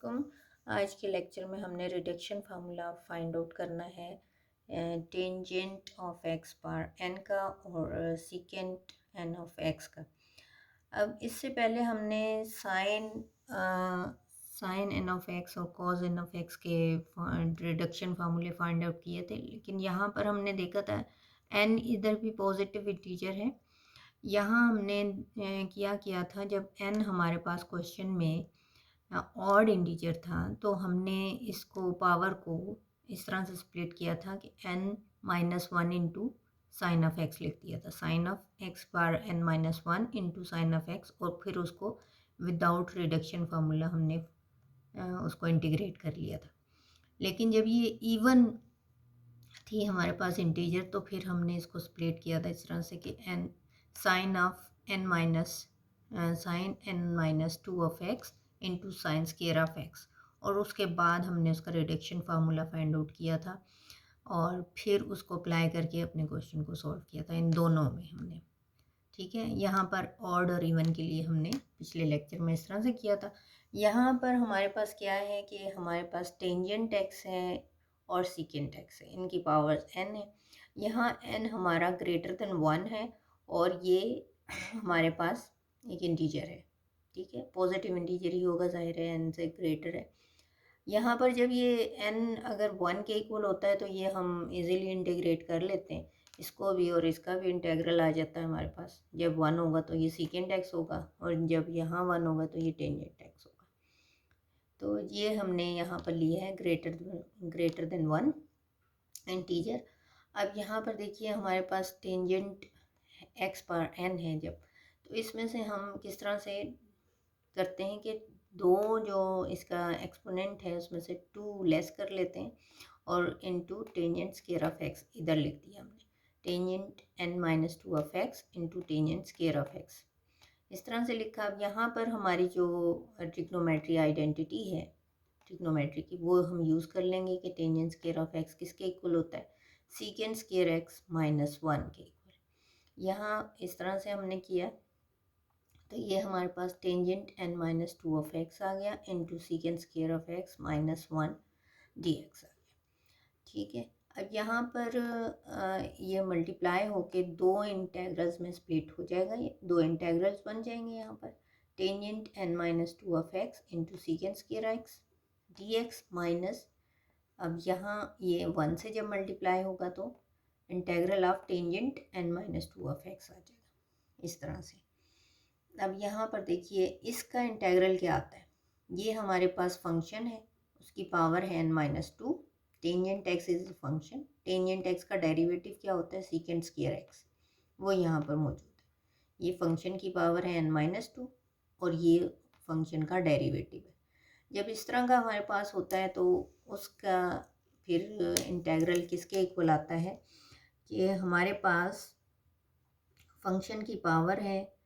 वालेकुम। आज के लेक्चर में हमने रिडक्शन फार्मूला फाइंड आउट करना है tangent of x bar n का और सीकेंट एन ऑफ एक्स का। अब इससे पहले हमने साइन एन ऑफ एक्स और कॉज एन ऑफ एक्स के रिडक्शन फार्मूले फाइंड आउट किए थे, लेकिन यहाँ पर हमने देखा था एन इधर भी पॉजिटिव इंटीजर है। यहाँ हमने क्या किया था, जब एन हमारे पास क्वेश्चन में ऑड इंटीजर था तो हमने इसको पावर को इस तरह से स्प्लिट किया था कि n-1 into sine of x लिख दिया था, sine of x bar n-1 into sine of x, और फिर उसको विदाउट रिडक्शन फार्मूला हमने उसको इंटीग्रेट कर लिया था। लेकिन जब ये इवन थी हमारे पास इंटीजर तो फिर हमने इसको स्प्लिट किया था इस तरह से कि n sine of n-2 of x into sine square of x, और उसके बाद हमने उसका रिडक्शन फार्मूला फाइंड आउट किया था और फिर उसको अप्लाई करके अपने क्वेश्चन को सॉल्व किया था इन दोनों में हमने। ठीक है, यहाँ पर ऑड और इवन के लिए हमने पिछले लेक्चर में इस तरह से किया था। यहाँ पर हमारे पास क्या है कि हमारे पास टेंजेंट एक्स है और सीकेंट एक्स है, इनकी पावर्स n है। यहाँ n हमारा ग्रेटर देन 1 है और ये हमारे पास एक इंटीजर है। ठीक है, पॉजिटिव इंटीजर ही होगा, जाहिर है n से ग्रेटर है। यहाँ पर जब ये n अगर 1 के इक्वल होता है तो ये हम इजीली इंटीग्रेट कर लेते हैं, इसको भी और इसका भी इंटेग्रल आ जाता है हमारे पास। जब 1 होगा तो ये सीकेंट एक्स होगा और जब यहाँ 1 होगा तो ये टेंजेंट एक्स होगा। तो ये हमने यहाँ पर लिया है ग्रेटर देन 1 इंटीजर। अब यहाँ पर देखिए हमारे पास टेंजेंट एक्स पर n है जब, तो इसमें से हम किस तरह से करते हैं कि दो जो इसका एक्सपोनेंट है उसमें से 2 लेस कर लेते हैं और into tangent square of x इधर लिख दिया हमने, tangent n-2 of x into tangent square of x, इस तरह से लिखा। अब यहाँ पर हमारी जो ट्रिग्नोमेट्री आइडेंटिटी है ट्रिग्नोमेट्री की, वो हम यूज़ कर लेंगे कि टेंजेंट स्क्वायर ऑफ एक्स किसके इक्वल होता है, सीकेंट स्क्वायर एक्स -1 के इक्वल। यहाँ इस तरह से हमने किया तो ये हमारे पास टेंजेंट n-2 ऑफ एक्स आ गया into secant square of x -1 dx आ गया। ठीक है, अब यहाँ पर ये मल्टीप्लाई होके दो इंटेग्रल्स में स्प्लिट हो जाएगा, ये दो इंटेग्रल्स बन जाएंगे यहाँ पर, tangent n-2 of x into secant square x dx minus, अब यहाँ ये 1 से जब मल्टीप्लाई होगा तो integral of tangent n-2 of x आ जाएगा इस तरह से। अब यहाँ पर देखिए इसका इंटेग्रल क्या आता है, ये हमारे पास फंक्शन है, उसकी पावर है n-2, tangent x is function, tangent x का डेरिवेटिव क्या होता है, सीकेंट स्क्वायर एक्स, वो यहाँ पर मौजूद है। ये फंक्शन की पावर है n-2 और ये फंक्शन का डेरिवेटिव है। जब इस तरह का हमारे पास होता है तो उसका फिर इंटेग्रल किसके इक्वल आता है कि हमारे पास फंक्शन की पावर है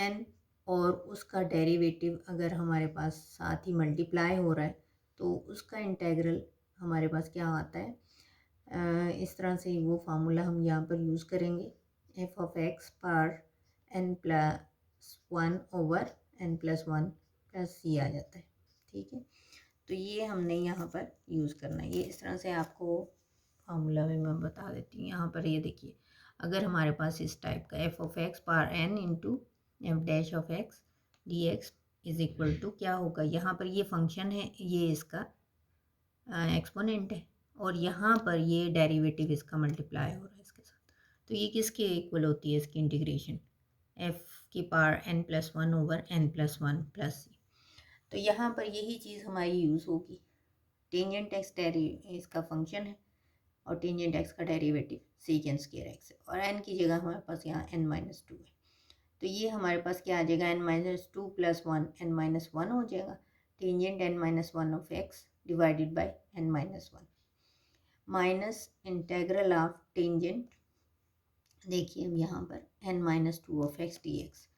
n और उसका डेरिवेटिव अगर हमारे पास साथ ही मल्टीप्लाई हो रहा है तो उसका इंटेग्रल हमारे पास क्या आता है, इस तरह से वो फार्मूला हम यहाँ पर यूज़ करेंगे, f ऑफ एक्स पर n+1 over n+1 plus c आ जाता है। ठीक है, तो ये हमने यहाँ पर यूज़ करना है, ये इस तरह से आपको फार्मूला में मैं बता देती हूँ। यहाँ पर ये देखिए, अगर हमारे पास इस टाइप का f of x power n into f dash of x d x is equal to क्या होगा, यहाँ पर ये फंक्शन है, ये इसका एक्सपोनेंट है और यहाँ पर ये डेरिवेटिव इसका मल्टीप्लाई हो रहा है इसके साथ, तो ये किसके इक्वल होती है इसकी इंटीग्रेशन, f की power n+1 over n+1 plus c। तो यहाँ पर यही चीज़ हमारी यूज़ होगी, टेंजेंट एक्स इसका फंक्शन है और टेंजेंट एक्स का डेरिवेटिव सीकेंट स्क्वायर एक्स है और n की जगह हमारे पास यहाँ n-2 है, तो ये हमारे पास क्या आ जाएगा, n-2 प्लस 1 n-1 हो जाएगा, tangent n-1 of x divided by n-1 minus integral of tangent, देखिए अब यहाँ पर n-2 ऑफ एक्स dx।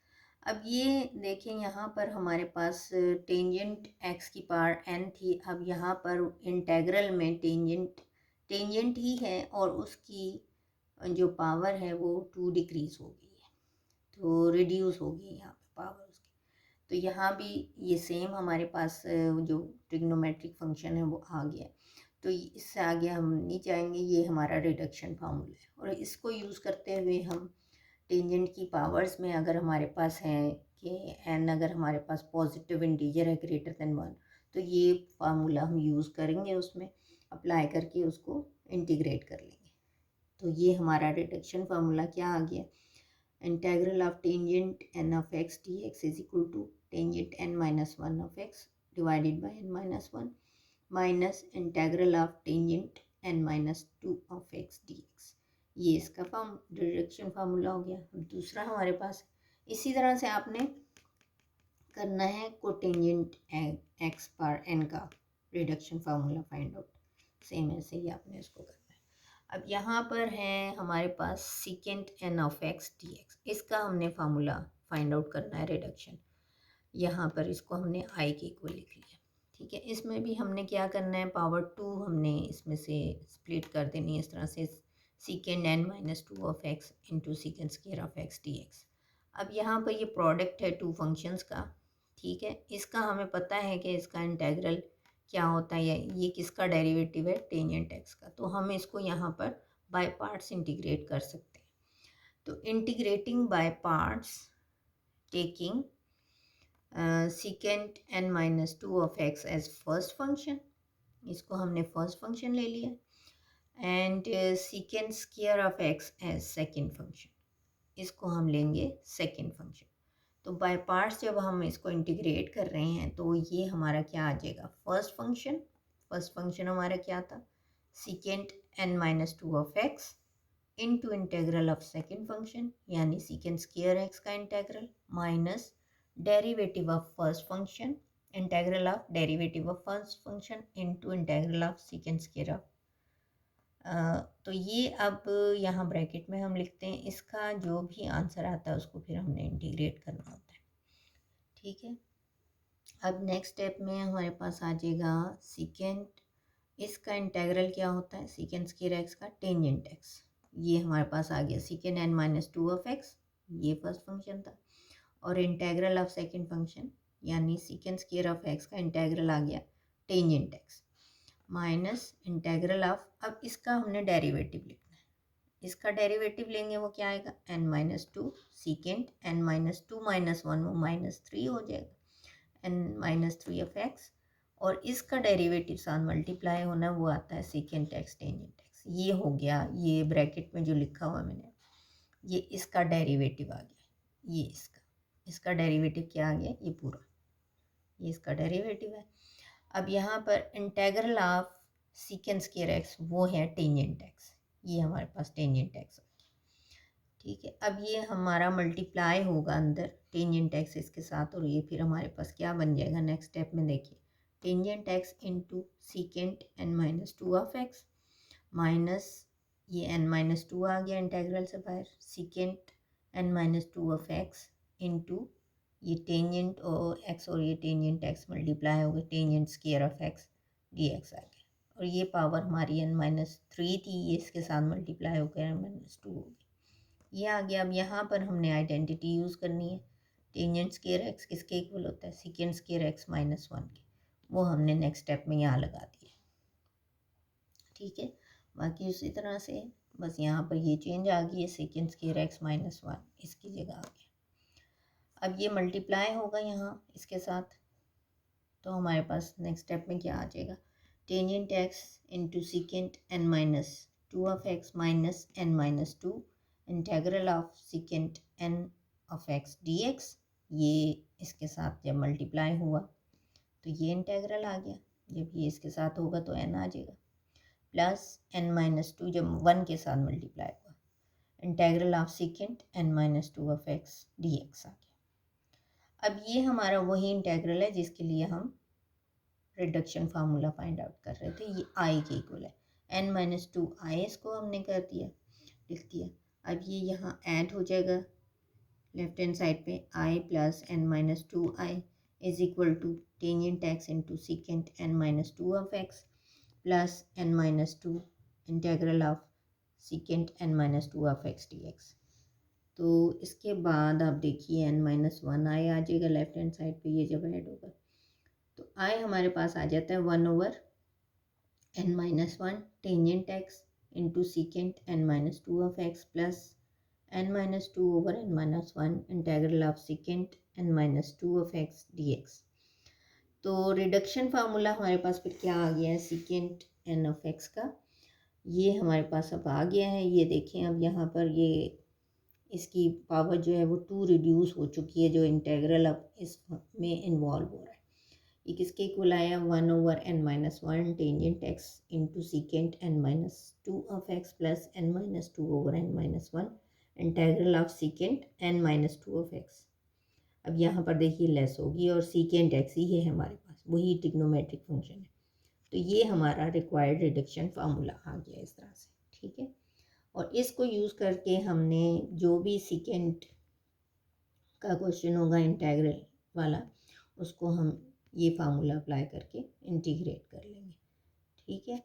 अब ये देखें यहाँ पर हमारे पास टेंजेंट x की पावर n थी, अब यहाँ पर इंटेग्रल में टेंजेंट ही है और उसकी जो पावर है वो 2 डिक्रीज़ हो गई है, तो रिड्यूस हो गई यहाँ पे पावर उसकी, तो यहाँ भी ये सेम हमारे पास जो ट्रिग्नोमेट्रिक फंक्शन है वो आ गया। तो इससे आगे हम नहीं जाएंगे, ये हमारा रिडक्शन फार्मूला है। और इसको यूज़ करते हुए हम टेंजेंट की पावर्स में अगर हमारे पास हैं कि एन अगर हमारे पास पॉजिटिव इंटीजर है ग्रेटर देन 1, तो ये फार्मूला हम यूज़ करेंगे, उसमें अप्लाई करके उसको इंटीग्रेट कर लेंगे। तो ये हमारा रिडक्शन फार्मूला क्या आ गया, integral of tangent n of x d x is equal to tangent n minus one of x divided by n minus one minus integral of tangent n minus two of x d x. ये इसका reduction formula हो गया। अब दूसरा हमारे पास इसी तरह से आपने करना है कोटेंजेंट एक्स पर एन का reduction formula find out, same ऐसे ही आपने इसको करना है। अब यहाँ पर है हमारे पास secant n of x d x, इसका हमने फार्मूला फाइंड आउट करना है रिडक्शन। यहाँ पर इसको हमने आई के इक्वल लिख लिया, ठीक है। इसमें भी हमने क्या करना है, पावर 2 हमने इसमें से स्प्लिट कर देनी है इस तरह से, secant n minus two of x into secant square of x d x. अब यहाँ पर ये प्रोडक्ट है टू फंक्शंस का, ठीक है। इसका हमें पता है कि इसका इंटेग्रल क्या होता है, ये किसका डेरिवेटिव है, टेंजेंट एक्स का। तो हम इसको यहाँ पर बाय पार्ट्स इंटीग्रेट कर सकते हैं। तो integrating by parts taking secant n minus two of x as first function, इसको हमने फर्स्ट फंक्शन ले लिया, and secant square of x as second function, इसको हम लेंगे सेकेंड फंक्शन। तो बाय पार्ट्स जब हम इसको इंटीग्रेट कर रहे हैं तो ये हमारा क्या आ जाएगा, फर्स्ट फंक्शन। फर्स्ट फंक्शन हमारा क्या था, secant n minus two of x into integral of second function यानी सीकेंट स्क्वायर एक्स का integral minus derivative of first function, integral of derivative of first function into integral of second square of. तो ये अब यहाँ bracket में हम लिखते हैं, इसका जो भी आंसर आता है उसको फिर हमने इंटीग्रेट करना होता है, ठीक है। अब नेक्स्ट स्टेप में हमारे पास आ जाएगा सीकेंट, इसका इंटेग्रल क्या होता है, सीकेंट स्क्वायर एक्स का टेंजेंट एक्स, ये हमारे पास आ गया secant n minus two of x, ये फर्स्ट फंक्शन था। और इंटेग्रल ऑफ सेकेंड फंक्शन यानी सीकेंट स्क्वायर ऑफ एक्स का इंटेग्रल आ गया tangent x minus integral of, अब इसका हमने डेरिवेटिव लिखना है, इसका डेरिवेटिव लेंगे वो क्या आएगा, n minus two secant n minus two minus one वो माइनस थ्री हो जाएगा, n minus three of x, और इसका डेरिवेटिव साथ मल्टीप्लाई होना वो आता है सीकेंट एक्स टेंजेंट एक्स। ये हो गया, ये ब्रैकेट में जो लिखा हुआ मैंने, ये इसका डेरिवेटिव आ गया, ये इसका डेरिवेटिव क्या आ गया, ये पूरा, ये इसका डेरिवेटिव है। अब यहाँ पर integral of secant square x वो है टेंजेंट एक्स, ये हमारे पास टेंजेंट एक्स, ठीक है। अब ये हमारा मल्टीप्लाई होगा अंदर टेंजेंट एक्स इसके साथ, और ये फिर हमारे पास क्या बन जाएगा नेक्स्ट स्टेप में, देखिए tangent x into secant n minus two of x minus ये एन माइनस टू आ गया इंटेग्रल से बाहर, secant n minus two of x into ये टेंजेंट और एक्स, और ये टेंजेंट एक्स मल्टीप्लाई हो गए tangent square of x d x आ गया, और ये पावर हमारी एन माइनस थ्री थी, ये इसके साथ मल्टीप्लाई होकर एन माइनस टू होगी, ये आ गया। अब यहाँ पर हमने आइडेंटिटी यूज़ करनी है, टेंजेंट स्क्वायर एक्स किसके इक्वल होता है, secant square x minus one के, वो हमने नेक्स्ट स्टेप में यहाँ लगा दिया, ठीक है। बाकी उसी तरह से बस यहाँ पर ये चेंज आ गई है, second square x minus one इसकी जगह आ गया। अब ये मल्टीप्लाई होगा यहाँ इसके साथ, तो हमारे पास नेक्स्ट स्टेप में क्या आ जाएगा, tangent x into secant n minus two of x minus n minus two integral of secant n of x d x, ये इसके साथ जब मल्टीप्लाई हुआ तो ये इंटेग्रल आ गया, जब ये इसके साथ होगा तो एन आ जाएगा, प्लस एन माइनस टू जब वन के साथ मल्टीप्लाई हुआ integral of secant n minus two of x d x आ गया। अब ये हमारा वही इंटेग्रल है जिसके लिए हम रिडक्शन फार्मूला फाइंड आउट कर रहे थे, ये आई के इक्वल है, एन माइनस टू आई इसको हमने कर दिया, लिख दिया। अब ये यहाँ ऐड हो जाएगा लेफ्ट हैंड साइड पे, I plus n minus two I is equal to tangent x into secant n minus two of x plus n minus two integral of secant n minus two of x d x. तो इसके बाद आप देखिए n-1 आई आ जाएगा left hand side पे, ये जब add होगा तो आई हमारे पास आ जाता है 1/n-1 tangent x into secant n-2 of x plus n-2/n-1 integral of secant n-2 of x dx। तो रिडक्शन फार्मूला हमारे पास फिर क्या आ गया है, सीकेंट n ऑफ एक्स का, ये हमारे पास अब आ गया है। ये देखें अब यहाँ पर ये इसकी पावर जो है वो 2 रिड्यूस हो चुकी है, जो इंटेग्रल अब इसमें इन्वॉल्व हो रहा है। ये किसके इक्वल आया, 1/n-1 tangent x into secant n-2 of x plus n-2/n-1 integral of secant n-2 of x. अब यहाँ पर देखिए लेस होगी और सीकेंट एक्स ही है हमारे पास, वही ट्रिग्नोमेट्रिक फंक्शन है। तो ये हमारा रिक्वायर्ड रिडक्शन फार्मूला आ गया इस तरह से, ठीक है। और इसको यूज़ करके हमने जो भी सीकेंट का क्वेश्चन होगा इंटेग्रल वाला, उसको हम ये फार्मूला अप्लाई करके इंटीग्रेट कर लेंगे, ठीक है।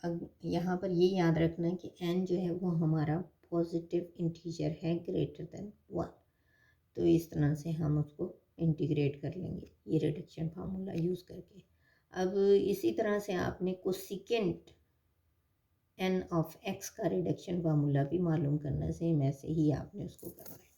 अब यहाँ पर ये याद रखना है कि n जो है वो हमारा पॉजिटिव इंटीजर है ग्रेटर देन 1, तो इस तरह से हम उसको इंटीग्रेट कर लेंगे ये रिडक्शन फार्मूला यूज़ करके। अब इसी तरह से आपने कोसेकेंट n ऑफ x का रिडक्शन फार्मूला भी मालूम करना है, सेम ऐसे ही आपने उसको करना है।